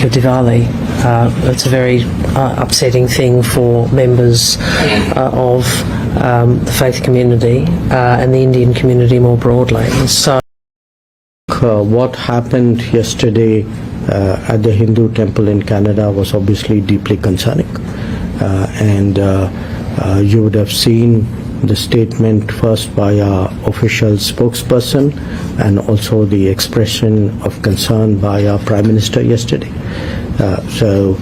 of Diwali. It's a very upsetting thing for members of the faith community and the Indian community more broadly. So, what happened yesterday at the Hindu temple in Canada was obviously deeply concerning, and you would have seen the statement first by our official spokesperson and also the expression of concern by our Prime Minister yesterday. So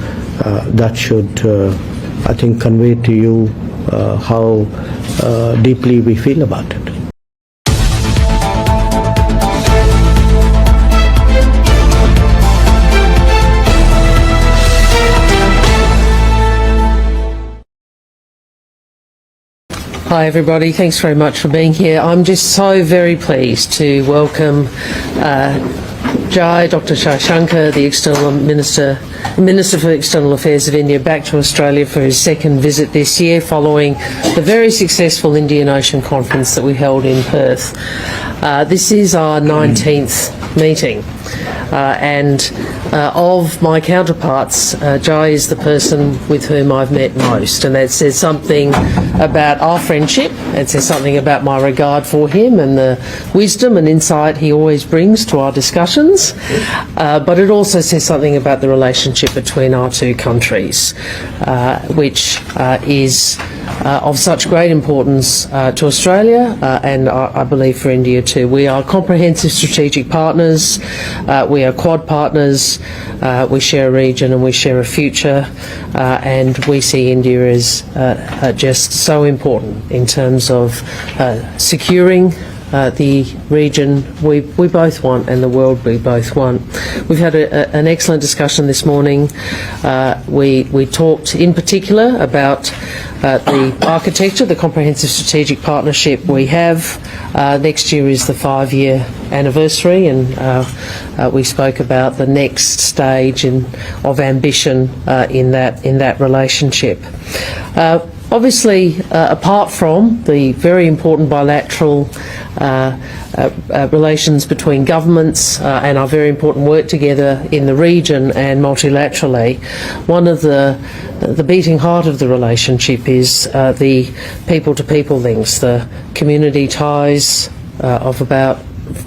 that should, I think, convey to you how deeply we feel about it. hi everybody, thanks very much for being here. I'm just so very pleased to welcome Dr. Jai Shankar, the Minister for External Affairs of India, back to Australia for his second visit this year following the very successful Indian Ocean Conference that we held in Perth. This is our 19th meeting. And of my counterparts, Jai is the person with whom I've met most, and that says something about our friendship. It says something about my regard for him and the wisdom and insight he always brings to our discussions. But it also says something about the relationship between our two countries, which is of such great importance to Australia and I believe for India too. We are comprehensive strategic partners, we are Quad partners, we share a region and we share a future, and we see India as just so important in terms of securing the region we both want and the world we both want. We've had an excellent discussion this morning. We talked in particular about the architecture, the comprehensive strategic partnership we have. Next year is the 5-year anniversary, and we spoke about the next stage of ambition in that relationship. Obviously, apart from the very important bilateral relations between governments and our very important work together in the region and multilaterally, one of the beating heart of the relationship is the people-to-people links, the community ties of about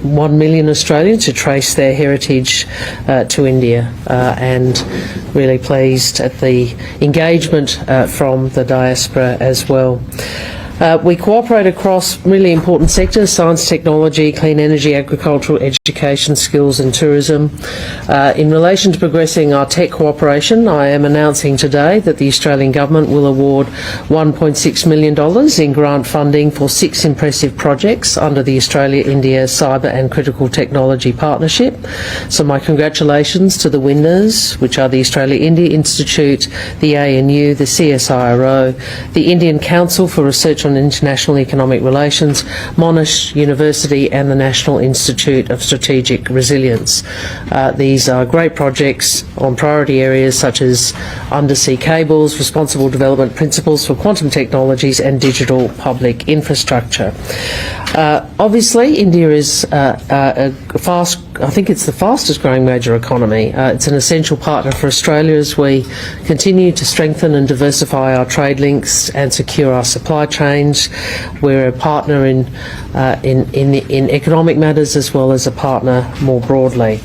1 million Australians who trace their heritage to India, and really pleased at the engagement from the diaspora as well. We cooperate across really important sectors: science, technology, clean energy, agricultural, education, skills and tourism. In relation to progressing our tech cooperation, I am announcing today that the Australian Government will award $1.6 million in grant funding for 6 impressive projects under the Australia-India Cyber and Critical Technology Partnership. So my congratulations to the winners, which are the Australia-India Institute, the ANU, the CSIRO, the Indian Council for Research on International Economic Relations, Monash University and the National Institute of Strategic Resilience. These are great projects on priority areas such as undersea cables, responsible development principles for quantum technologies and digital public infrastructure. Obviously, India is I think it's the fastest growing major economy. It's an essential partner for Australia as we continue to strengthen and diversify our trade links and secure our supply chains. We're a partner in economic matters as well as a partner more broadly.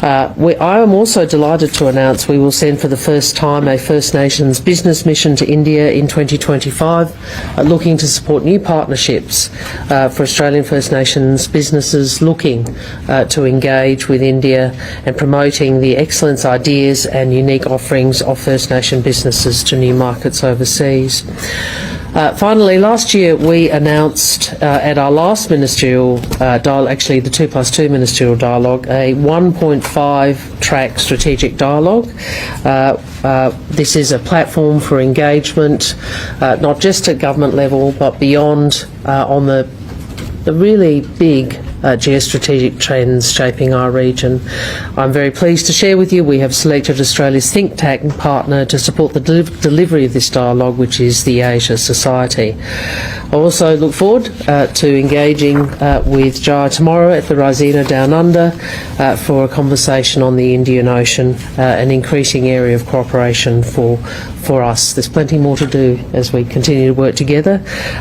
I am also delighted to announce we will send for the first time a First Nations business mission to India in 2025, looking to support new partnerships for Australian First Nations businesses looking to engage with India and promoting the excellence, ideas and unique offerings of First Nation businesses to new markets overseas. Finally, last year we announced at our last ministerial dialogue, actually the 2+2 ministerial dialogue, a 1.5-track strategic dialogue. This is a platform for engagement, not just at government level, but beyond on the really big geostrategic trends shaping our region. I'm very pleased to share with you we have selected Australia's think tank partner to support the delivery of this dialogue, which is the Asia Society. I also look forward to engaging with Jai tomorrow at the Raisina Down Under for a conversation on the Indian Ocean, an increasing area of cooperation for us. There's plenty more to do as we continue to work together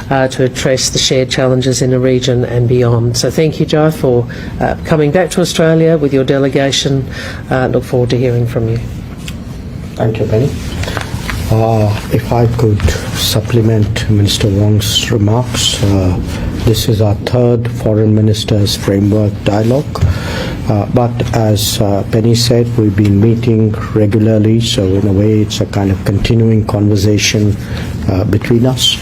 to address the shared challenges in the region and beyond. So thank you, Jai, for coming back to Australia with your delegation. Look forward to hearing from you. Thank you, Penny. If I could supplement Minister Wong's remarks, this is our third Foreign Ministers Framework Dialogue. But as Penny said, we've been meeting regularly, so in a way it's a kind of continuing conversation between us.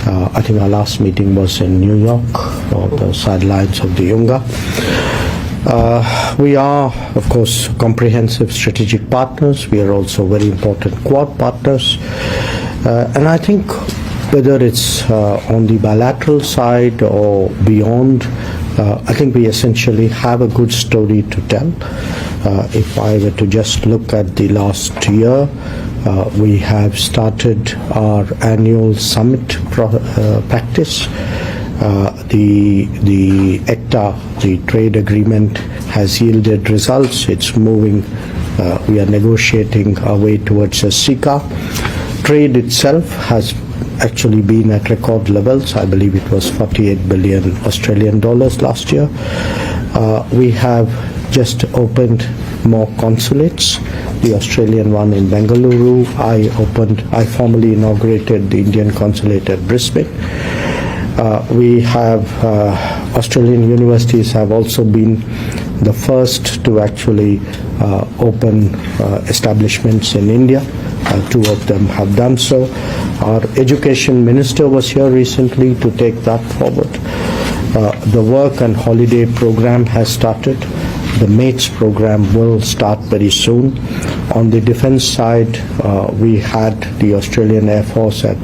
I think our last meeting was in New York, on the sidelines of the Yunga. We are, of course, comprehensive strategic partners. We are also very important Quad partners. And I think whether it's on the bilateral side or beyond, I think we essentially have a good story to tell. If I were to just look at the last year, we have started our annual summit practice. The ECTA, the trade agreement, has yielded results. It's moving. We are negotiating our way towards a SICA. Trade itself has actually been at record levels. I believe it was 48 billion Australian dollars last year. We have just opened more consulates. The Australian one in Bengaluru. I formally inaugurated the Indian consulate at Brisbane. We have Australian universities have also been the first to actually open establishments in India. Two of them have done so. Our education minister was here recently to take that forward. The work and holiday program has started. The MATES program will start very soon. On the defense side, we had the Australian Air Force at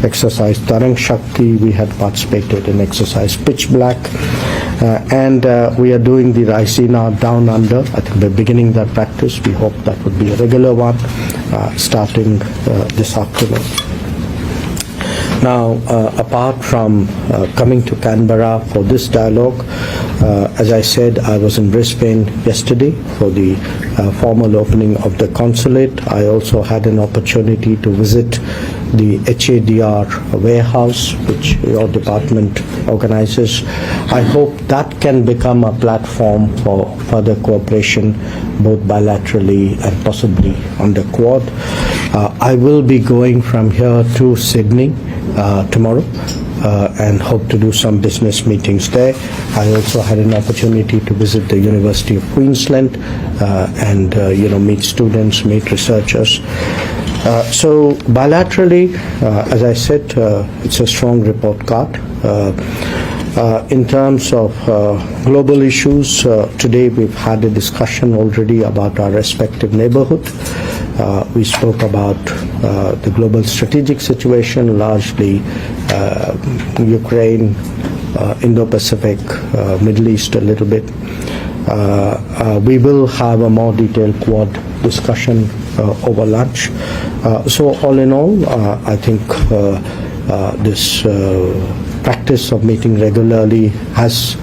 exercise Tarang Shakti. We had participated in exercise Pitch Black. And we are doing the Raisina Down Under. I think we're beginning that practice. We hope that would be a regular one starting this afternoon. Now, apart from coming to Canberra for this dialogue, as I said, I was in Brisbane yesterday for the formal opening of the consulate. I also had an opportunity to visit the HADR warehouse, which your department organizes. I hope that can become a platform for further cooperation, both bilaterally and possibly on the Quad. I will be going from here to Sydney tomorrow and hope to do some business meetings there. I also had an opportunity to visit the University of Queensland and meet students, meet researchers. So bilaterally, as I said, it's a strong report card. In terms of global issues, today we've had a discussion already about our respective neighborhood. We spoke about the global strategic situation, largely Ukraine, Indo-Pacific, Middle East a little bit. We will have a more detailed Quad discussion over lunch. So all in all, I think this practice of meeting regularly has,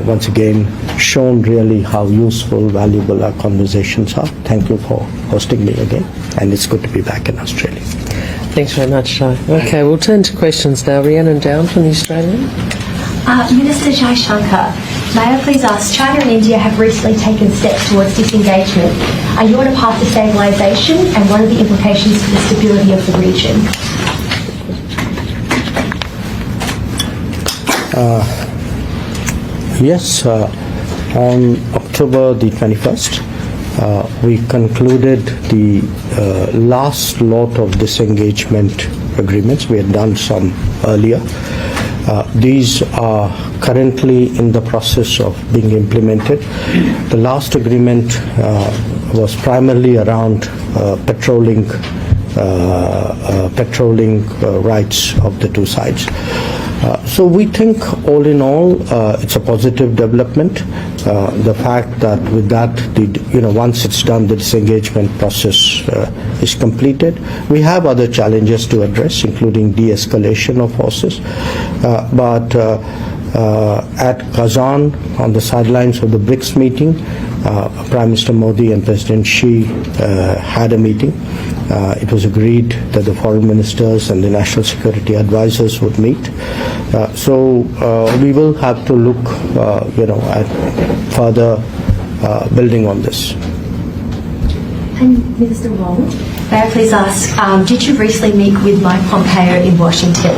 once again shown really how useful, valuable our conversations are. Thank you for hosting me again, and it's good to be back in Australia. Thanks very much, Jai. Okay, we'll turn to questions now. Rhiannon Down from the Australian. Minister Jai Shankar, may I please ask, China and India have recently taken steps towards disengagement. Are you on a path to stabilisation, and what are the implications for the stability of the region? Yes, on October the 21st, we concluded the last lot of disengagement agreements. We had done some earlier. These are currently in the process of being implemented. The last agreement was primarily around patrolling rights of the two sides. So we think all in all it's a positive development. The fact that with that, once it's done, the disengagement process is completed. We have other challenges to address, including de-escalation of forces. But at Kazan, on the sidelines of the BRICS meeting, Prime Minister Modi and President Xi had a meeting. It was agreed that the foreign ministers and the national security advisors would meet. So we will have to look, at further building on this. And Minister Wong, may I please ask, did you recently meet with Mike Pompeo in Washington?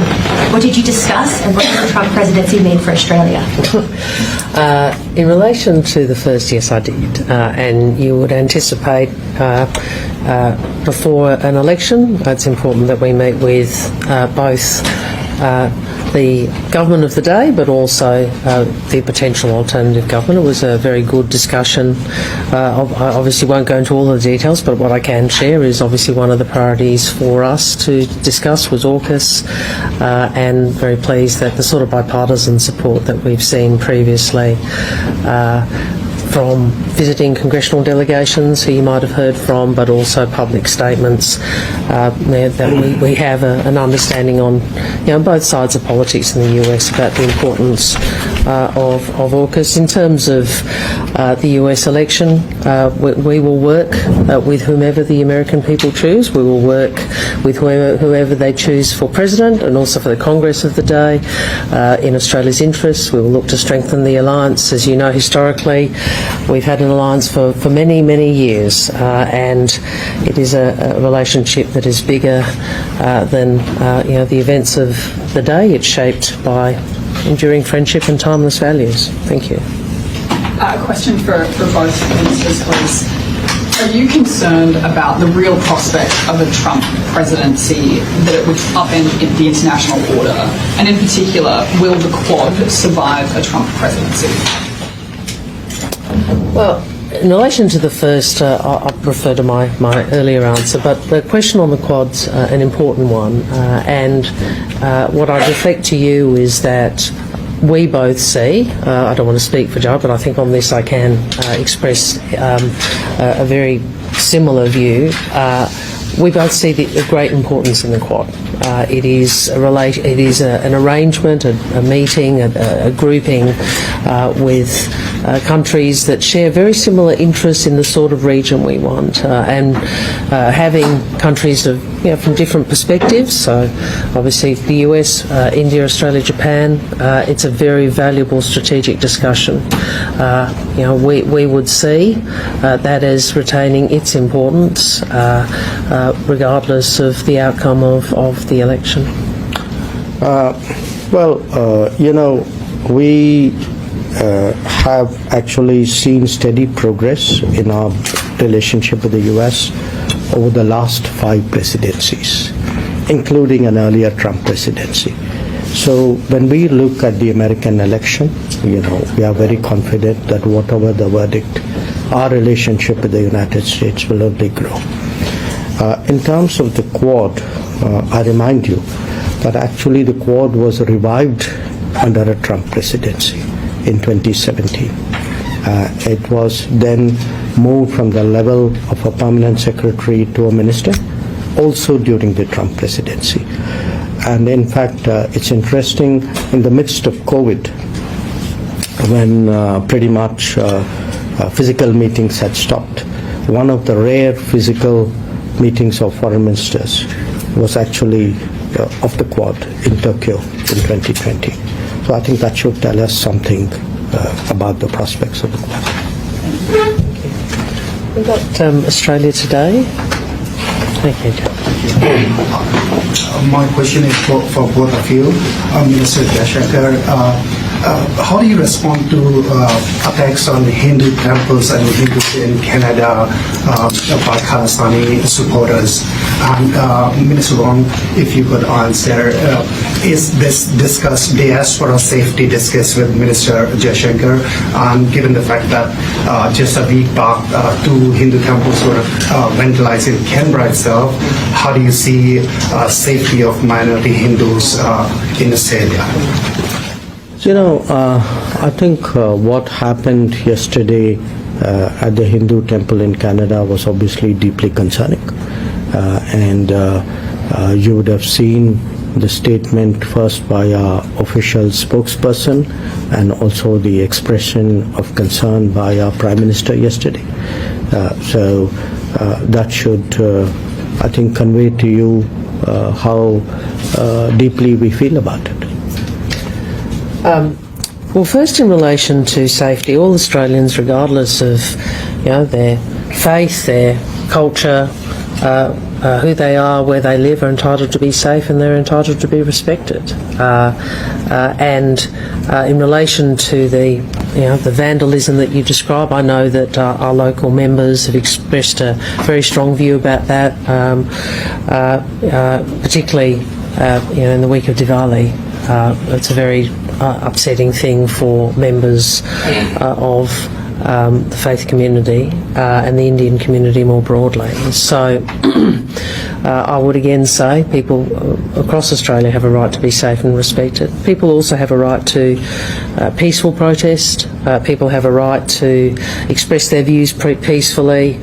What did you discuss, and what does the Trump presidency mean for Australia? In relation to the first, yes, I did. And you would anticipate before an election, it's important that we meet with both the government of the day, but also the potential alternative government. It was a very good discussion. I obviously won't go into all the details, but what I can share is obviously one of the priorities for us to discuss was AUKUS, and very pleased that the sort of bipartisan support that we've seen previously from visiting congressional delegations who you might have heard from, but also public statements, that we have an understanding on both sides of politics in the US about the importance of AUKUS. In terms of the US election, we will work with whomever the American people choose. We will work with whoever they choose for president, and also for the Congress of the day. In Australia's interests, we will look to strengthen the alliance. As you know, historically, we've had an alliance for many, many years, and it is a relationship that is bigger than the events of the day. It's shaped by enduring friendship and timeless values. Thank you. A question for both ministers, please. Are you concerned about the real prospect of a Trump presidency, that it would upend the international order? And in particular, will the Quad survive a Trump presidency? Well, in relation to the first, I refer to my earlier answer, but the question on the Quad's an important one, and what I reflect to you is that we both see, I don't want to speak for Joe, but I think on this I can express a very similar view. We both see the great importance in the Quad. It is an arrangement, a meeting, a grouping with countries that share very similar interests in the sort of region we want, and having countries from different perspectives. So obviously the US, India, Australia, Japan, it's a very valuable strategic discussion. We would see that as retaining its importance regardless of the outcome of the election. We have actually seen steady progress in our relationship with the US over the last 5 presidencies, including an earlier Trump presidency. So when we look at the American election, we are very confident that whatever the verdict, our relationship with the United States will only grow. In terms of the Quad, I remind you that actually the Quad was revived under a Trump presidency in 2017. It was then moved from the level of a permanent secretary to a minister, also during the Trump presidency. And in fact, it's interesting, in the midst of COVID, when pretty much physical meetings had stopped, one of the rare physical meetings of foreign ministers was actually of the Quad in Tokyo in 2020. So I think that should tell us something about the prospects of the Quad. We've got Australia Today. Thank you, Joe. My question is for both of you. Minister Jaishankar, How do you respond to attacks on Hindu temples and Hindus in Canada by Khalistani supporters? And Minister Wong, if you could answer, is this discussed, diaspora safety discussed with Minister Jaishankar? And given the fact that just a week back, 2 Hindu temples were vandalized in Canberra itself, how do you see safety of minority Hindus in Australia? You know, I think what happened yesterday at the Hindu temple in Canada was obviously deeply concerning. And you would have seen the statement first by our official spokesperson and also the expression of concern by our Prime Minister yesterday. So that should, I think, convey to you how deeply we feel about it. Well, first in relation to safety, all Australians, regardless of their faith, their culture, who they are, where they live, are entitled to be safe and they're entitled to be respected. And in relation to the vandalism that you describe, I know that our local members have expressed a very strong view about that, particularly in the week of Diwali. It's a very upsetting thing for members of the faith community and the Indian community more broadly. So I would again say people across Australia have a right to be safe and respected. People also have a right to peaceful protest. People have a right to express their views peacefully.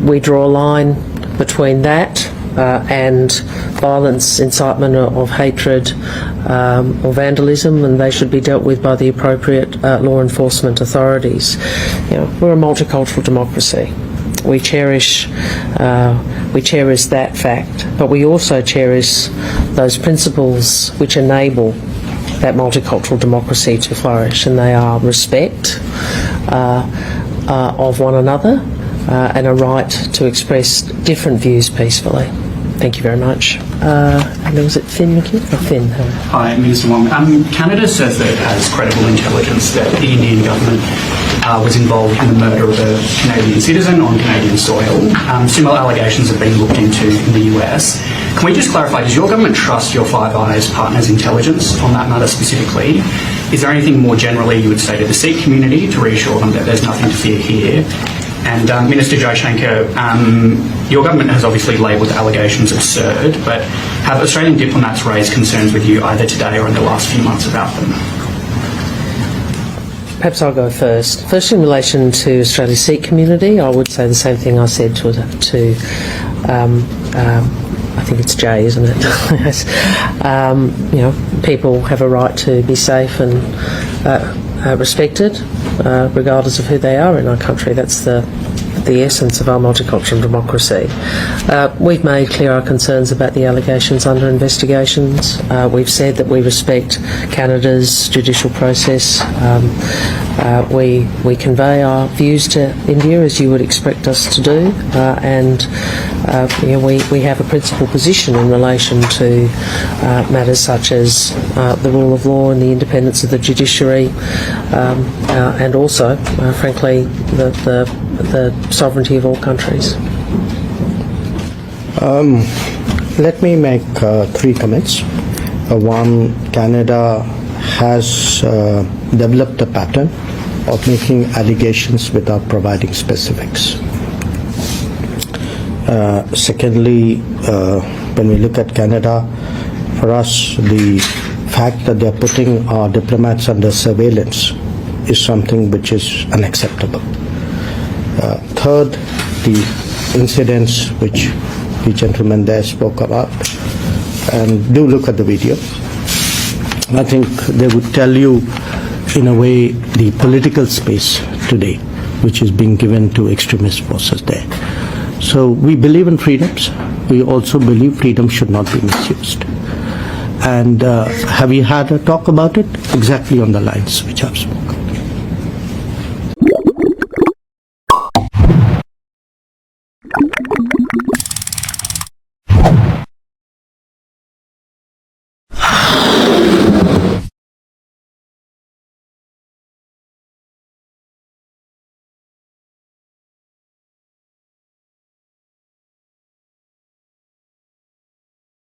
We draw a line between that and violence, incitement of hatred or vandalism, and they should be dealt with by the appropriate law enforcement authorities. We're a multicultural democracy. We cherish that fact, but we also cherish those principles which enable that multicultural democracy to flourish, and they are respect of one another and a right to express different views peacefully. Thank you very much. And was it Finn McKee? Finn. Hi, Minister Wong. Canada says that it has credible intelligence that the Indian government was involved in the murder of a Canadian citizen on Canadian soil. Similar allegations have been looked into in the US. Can we just clarify, does your government trust your Five Eyes partners' intelligence on that matter specifically? Is there anything more generally you would say to the Sikh community to reassure them that there's nothing to fear here? And Minister Jaishankar, your government has obviously labelled the allegations absurd, but have Australian diplomats raised concerns with you either today or in the last few months about them? Perhaps I'll go first. First, in relation to Australia's Sikh community, I would say the same thing I said to I think it's Jay, isn't it? People have a right to be safe and respected, regardless of who they are in our country. That's the essence of our multicultural democracy. We've made clear our concerns about the allegations under investigations. We've said that we respect Canada's judicial process. We convey our views to India as you would expect us to do, and we have a principled position in relation to matters such as the rule of law and the independence of the judiciary, and also, frankly, the sovereignty of all countries. Let me make 3 comments. One, Canada has developed a pattern of making allegations without providing specifics. Secondly, when we look at Canada, for us, the fact that they're putting our diplomats under surveillance is something which is unacceptable. Third, the incidents which the gentleman there spoke about, and do look at the video. I think they would tell you, in a way, the political space today, which is being given to extremist forces there. So we believe in freedoms. We also believe freedom should not be misused. And have we had a talk about it? Exactly on the lines which I've spoken.